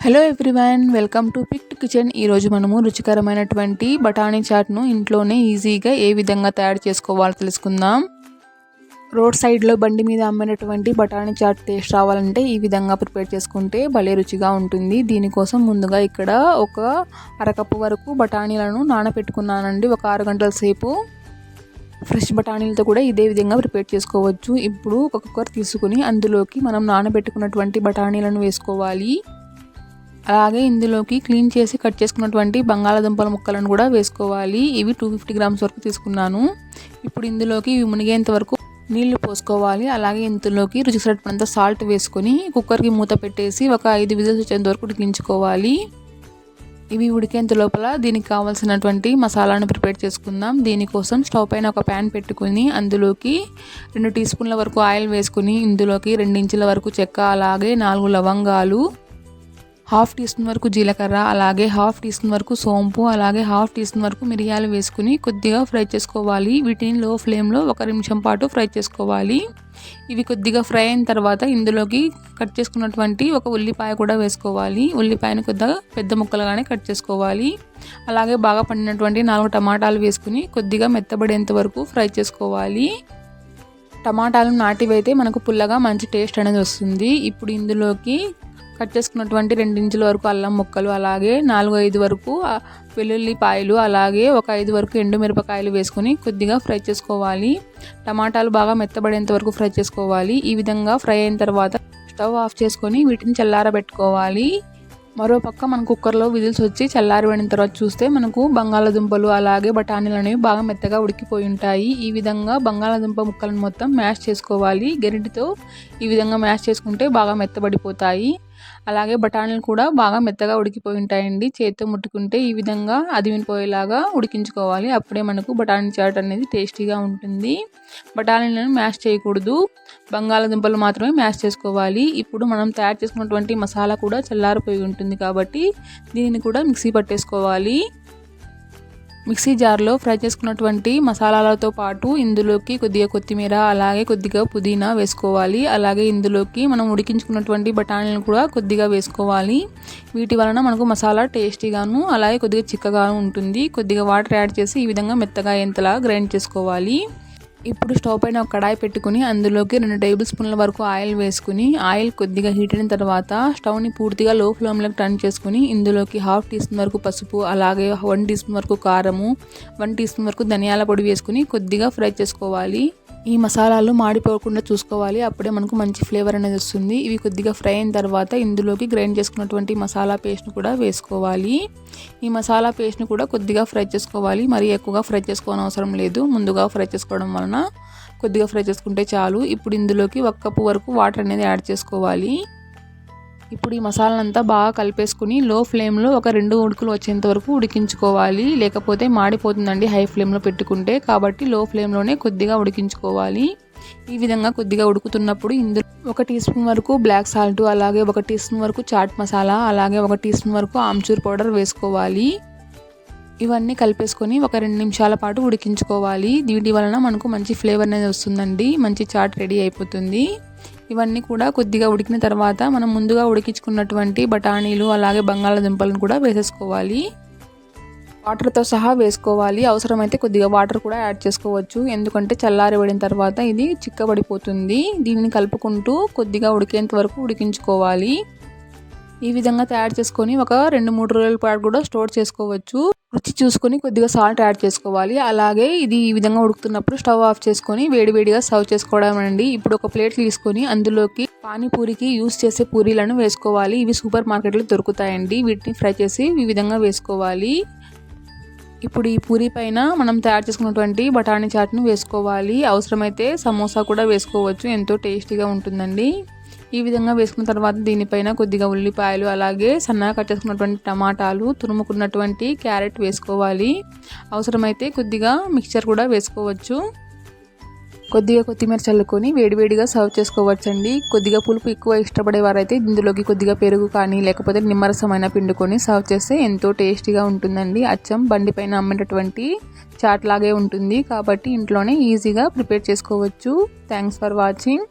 Hello everyone, welcome to picked kitchen. ఈరోజు మనము రుచికరమైనటువంటి బఠానీ చాట్ను ఇంట్లోనే ఈజీగా ఏ విధంగా తయారు చేసుకోవాలో తెలుసుకుందాం. రోడ్ సైడ్లో బండి మీద అమ్మినటువంటి బఠానీ చాట్ టేస్ట్ రావాలంటే ఈ విధంగా ప్రిపేర్ చేసుకుంటే భలే రుచిగా ఉంటుంది. దీనికోసం ముందుగా ఇక్కడ ఒక అరకప్పు వరకు బఠానీలను నానబెట్టుకున్నానండి. ఒక 6 గంటల సేపు. ఫ్రెష్ బఠానీలతో కూడా ఇదే విధంగా ప్రిపేర్ చేసుకోవచ్చు. ఇప్పుడు ఒక కుక్కర్ తీసుకుని అందులోకి మనం నానబెట్టుకున్నటువంటి బఠానీలను వేసుకోవాలి. అలాగే ఇందులోకి క్లీన్ చేసి కట్ చేసుకున్నటువంటి బంగాళాదుంపల ముక్కలను కూడా వేసుకోవాలి. ఇవి 250 గ్రామ్స్ వరకు తీసుకున్నాను. ఇప్పుడు ఇందులోకి ఇవి మునిగేంత వరకు నీళ్లు పోసుకోవాలి. అలాగే ఇందులోకి రుచికి సరిపడినంత సాల్ట్ వేసుకొని కుక్కర్కి మూత పెట్టేసి ఒక 5 విజిల్స్ వచ్చేంత వరకు ఉడికించుకోవాలి. ఇవి ఉడికేంత లోపల దీనికి కావాల్సినటువంటి మసాలాను ప్రిపేర్ చేసుకుందాం. దీనికోసం స్టవ్ పైన ఒక ప్యాన్ పెట్టుకుని అందులోకి 2 టీ స్పూన్ల వరకు ఆయిల్ వేసుకుని ఇందులోకి 2 ఇంచుల వరకు చెక్క, అలాగే 4 లవంగాలు, 1/2 టీ స్పూన్ వరకు జీలకర్ర, అలాగే 1/2 టీ స్పూన్ వరకు సోంపు, అలాగే 1/2 టీ స్పూన్ వరకు మిరియాలు వేసుకుని కొద్దిగా ఫ్రై చేసుకోవాలి. వీటిని లో ఫ్లేమ్లో 1 నిమిషం పాటు ఫ్రై చేసుకోవాలి. ఇవి కొద్దిగా ఫ్రై అయిన తర్వాత ఇందులోకి కట్ చేసుకున్నటువంటి ఒక ఉల్లిపాయ కూడా వేసుకోవాలి. ఉల్లిపాయను కొద్దిగా పెద్ద ముక్కలుగానే కట్ చేసుకోవాలి. అలాగే బాగా పండినటువంటి 4 టమాటాలు వేసుకుని కొద్దిగా మెత్తబడేంత వరకు ఫ్రై చేసుకోవాలి. టమాటాలు నాటివైతే మనకు పుల్లగా మంచి టేస్ట్ అనేది వస్తుంది. ఇప్పుడు ఇందులోకి కట్ చేసుకున్నటువంటి 2 ఇంచుల వరకు అల్లం ముక్కలు, అలాగే 4-5 వరకు వెల్లుల్లిపాయలు, అలాగే ఒక 5 వరకు ఎండుమిరపకాయలు వేసుకొని కొద్దిగా ఫ్రై చేసుకోవాలి. టమాటాలు బాగా మెత్తబడేంత వరకు ఫ్రై చేసుకోవాలి. ఈ విధంగా ఫ్రై అయిన తర్వాత స్టవ్ ఆఫ్ చేసుకొని వీటిని చల్లారబెట్టుకోవాలి. మరోపక్క మన కుక్కర్లో విజిల్స్ వచ్చి చల్లారిపోయిన తర్వాత చూస్తే మనకు బంగాళాదుంపలు అలాగే బఠానీలు అనేవి బాగా మెత్తగా ఉడికిపోయి ఉంటాయి. ఈ విధంగా బంగాళాదుంప ముక్కలను మొత్తం మ్యాష్ చేసుకోవాలి. గరిటెతో ఈ విధంగా మ్యాష్ చేసుకుంటే బాగా మెత్తబడిపోతాయి. అలాగే బఠానీలు కూడా బాగా మెత్తగా ఉడికిపోయి ఉంటాయండి. చేతితో ముట్టుకుంటే ఈ విధంగా అదిమిపోయేలాగా ఉడికించుకోవాలి. అప్పుడే మనకు బఠానీ చాట్ అనేది టేస్టీగా ఉంటుంది. బఠానీలను మ్యాష్ చేయకూడదు, బంగాళాదుంపలు మాత్రమే మ్యాష్ చేసుకోవాలి. ఇప్పుడు మనం తయారు చేసుకున్నటువంటి మసాలా కూడా చల్లారిపోయి ఉంటుంది కాబట్టి దీనిని కూడా మిక్సీ పట్టేసుకోవాలి. మిక్సీ జార్లో ఫ్రై చేసుకున్నటువంటి మసాలాలతో పాటు ఇందులోకి కొద్దిగా కొత్తిమీర, అలాగే కొద్దిగా పుదీనా వేసుకోవాలి. అలాగే ఇందులోకి మనం ఉడికించుకున్నటువంటి బఠానీలను కూడా కొద్దిగా వేసుకోవాలి. వీటి వలన మనకు మసాలా టేస్టీగాను అలాగే కొద్దిగా చిక్కగాను ఉంటుంది. కొద్దిగా వాటర్ యాడ్ చేసి ఈ విధంగా మెత్తగా అయ్యేంతలా గ్రైండ్ చేసుకోవాలి. ఇప్పుడు స్టవ్ పైన ఒక కడాయి పెట్టుకుని అందులోకి 2 టేబుల్ స్పూన్ల వరకు ఆయిల్ వేసుకుని ఆయిల్ కొద్దిగా హీట్ అయిన తర్వాత స్టవ్ని పూర్తిగా లో ఫ్లేమ్లోకి టర్న్ చేసుకుని ఇందులోకి 1/2 టీ స్పూన్ వరకు పసుపు, అలాగే 1 టీ స్పూన్ వరకు కారము, 1 టీ స్పూన్ వరకు ధనియాల పొడి వేసుకుని కొద్దిగా ఫ్రై చేసుకోవాలి. ఈ మసాలాలు మాడిపోకుండా చూసుకోవాలి. అప్పుడే మనకు మంచి ఫ్లేవర్ అనేది వస్తుంది. ఇవి కొద్దిగా ఫ్రై అయిన తర్వాత ఇందులోకి గ్రైండ్ చేసుకున్నటువంటి మసాలా పేస్ట్ను కూడా వేసుకోవాలి. ఈ మసాలా పేస్ట్ను కూడా కొద్దిగా ఫ్రై చేసుకోవాలి. మరీ ఎక్కువగా ఫ్రై చేసుకోవడం అవసరం లేదు. ముందుగా ఫ్రై చేసుకోవడం వలన కొద్దిగా ఫ్రై చేసుకుంటే చాలు. ఇప్పుడు ఇందులోకి 1 కప్పు వరకు వాటర్ అనేది యాడ్ చేసుకోవాలి. ఇప్పుడు ఈ మసాలానంతా బాగా కలిపేసుకుని లో ఫ్లేమ్లో ఒక 2 ఉడుకులు వచ్చేంత వరకు ఉడికించుకోవాలి. లేకపోతే మాడిపోతుందండి హై ఫ్లేమ్లో పెట్టుకుంటే. కాబట్టి లో ఫ్లేమ్లోనే కొద్దిగా ఉడికించుకోవాలి. ఈ విధంగా కొద్దిగా ఉడుకుతున్నప్పుడు ఇందులో 1 టీ స్పూన్ వరకు బ్లాక్ సాల్ట్, అలాగే 1 టీ స్పూన్ వరకు చాట్ మసాలా, అలాగే 1 టీ స్పూన్ వరకు ఆమ్చూర్ పౌడర్ వేసుకోవాలి. ఇవన్నీ కలిపేసుకొని ఒక 2 నిమిషాల పాటు ఉడికించుకోవాలి. వీటి వలన మనకు మంచి ఫ్లేవర్ అనేది వస్తుందండి. మంచి చాట్ రెడీ అయిపోతుంది. ఇవన్నీ కూడా కొద్దిగా ఉడికిన తర్వాత మనం ముందుగా ఉడికించుకున్నటువంటి బఠానీలు, అలాగే బంగాళాదుంపలను కూడా వేసేసుకోవాలి. వాటర్తో సహా వేసుకోవాలి. అవసరమైతే కొద్దిగా వాటర్ కూడా యాడ్ చేసుకోవచ్చు. ఎందుకంటే చల్లారబడిన తర్వాత ఇది చిక్కబడిపోతుంది. దీనిని కలుపుకుంటూ కొద్దిగా ఉడికేంత వరకు ఉడికించుకోవాలి. ఈ విధంగా తయారు చేసుకొని ఒక 2-3 రోజుల పాటు కూడా స్టోర్ చేసుకోవచ్చు. రుచి చూసుకొని కొద్దిగా సాల్ట్ యాడ్ చేసుకోవాలి. అలాగే ఇది ఈ విధంగా ఉడుకుతున్నప్పుడు స్టవ్ ఆఫ్ చేసుకొని వేడివేడిగా సర్వ్ చేసుకోవడం అండి. ఇప్పుడు ఒక ప్లేట్ తీసుకొని అందులోకి పానీపూరికి యూస్ చేసే పూరీలను వేసుకోవాలి. ఇవి సూపర్ మార్కెట్లో దొరుకుతాయండి. వీటిని ఫ్రై చేసి ఈ విధంగా వేసుకోవాలి. ఇప్పుడు ఈ పూరీ పైన మనం తయారు చేసుకున్నటువంటి బఠానీ చాట్ను వేసుకోవాలి. అవసరమైతే సమోసా కూడా వేసుకోవచ్చు. ఎంతో టేస్టీగా ఉంటుందండి. ఈ విధంగా వేసుకున్న తర్వాత దీనిపైన కొద్దిగా ఉల్లిపాయలు, అలాగే సన్నగా కట్ చేసుకున్నటువంటి టమాటాలు, తురుముకున్నటువంటి క్యారెట్ వేసుకోవాలి. అవసరమైతే కొద్దిగా మిక్చర్ కూడా వేసుకోవచ్చు. కొద్దిగా కొత్తిమీర చల్లుకొని వేడివేడిగా సర్వ్ చేసుకోవచ్చండి. కొద్దిగా పులుపు ఎక్కువ ఇష్టపడేవారైతే ఇందులోకి కొద్దిగా పెరుగు కానీ లేకపోతే నిమ్మరసమైన పిండుకొని సర్వ్ చేస్తే ఎంతో టేస్టీగా ఉంటుందండి. అచ్చం బండి పైన అమ్మేటటువంటి చాట్ లాగే ఉంటుంది. కాబట్టి ఇంట్లోనే ఈజీగా ప్రిపేర్ చేసుకోవచ్చు. Thanks for watching.